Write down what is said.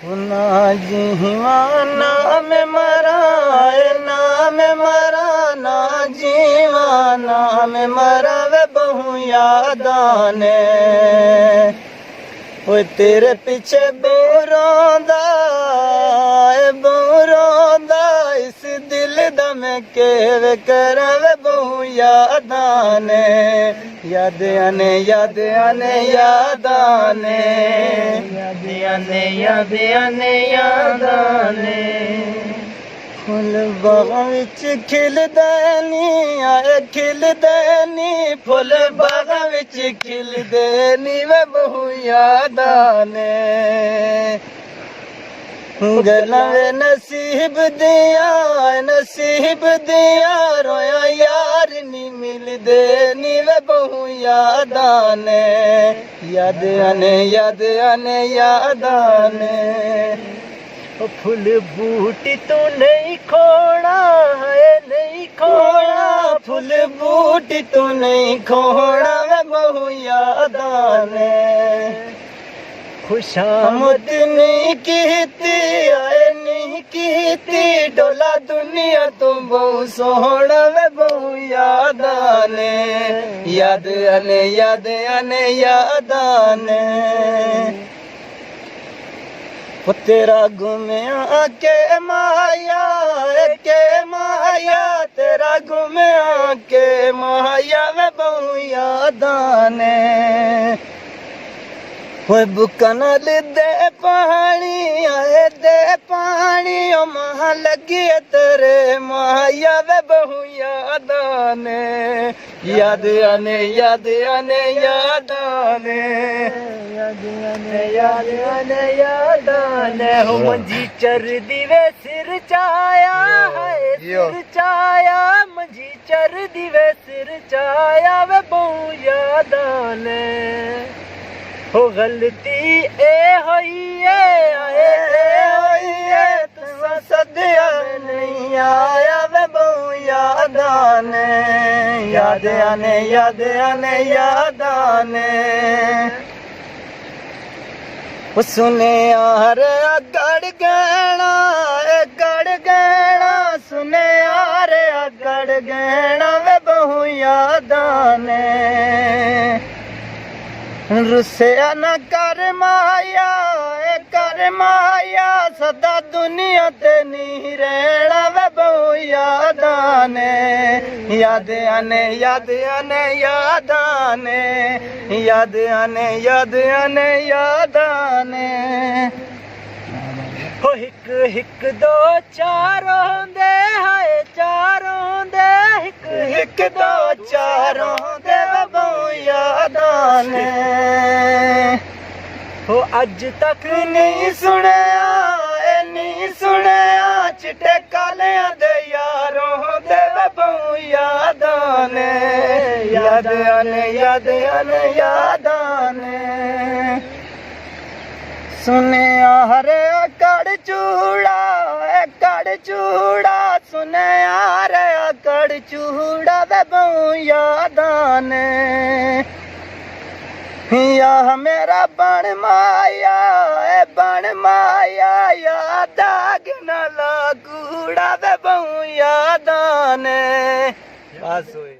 ना जीवा नाम मरा नाम मरा ना जीवा नाम मरा वे बहु यादाने वो तेरे पीछे बोरोंदा इस दिल दा मैं केवे करा वे बहु यादाने याद आने याद आने याद आने याद आने याद आने याद आने फुल बागां विच खिलदे नी आए खिलदे नी फुल बागां विच खिलदे नी वे बहु याद आने गल्लां वे नसीब दिया रोया यार नी मिलदे नी वे बहु याद आने याद आने याद आने याद आने फुल बूटी तू नहीं खोना है नहीं खोना फुल बूटी तू नहीं खोना वे बहु याद आने खुशामद नहीं कीती आए नहीं कीती डोला दुनिया तो बहु सोहना वे बहु याद आने याद आने याद आने याद आने वो तेरा घूमिया के माया तेरा घूमिया के माया वे बहु याद आने वो बुकन दे पानी आए दे पानी ओ महा लगी तेरे माया वे बहु याद आने याद आने याद आने याद आने याद आने याद आने याद आने हो मंजी चर दिवे सिर चाया है सिर चाया मंजी चर दिवे सिर चाया वे बहु याद आने हो गलती ए होई है तुसा सदिया नहीं आया वे बहु याद आने याद आने याद आने याद आने सुने यार गड़ गहना सुने यार गड़ गहना वे बहु याद आने रुसिया न कर माया सदा दुनिया ते नहीं रहना वे बहु याद आने याद आने याद आने याद आने याद आने याद आने याद आने हो हिक हिक दो चारों दे हाय चारों दे हिक हिक दो चारों दे वे बहु याद आने हो अज तक नहीं सुनिया चिट्टे कालियां दे यारों दे वे बहु याद आने याद आने याद आने याद आने सुने हरे कड़ चूड़ा सुने हरे कड़ चूड़ा वे बहु याद आने या मेरा बन माया याद आगना लागूड़ा वे बहु याद आने बस हुई।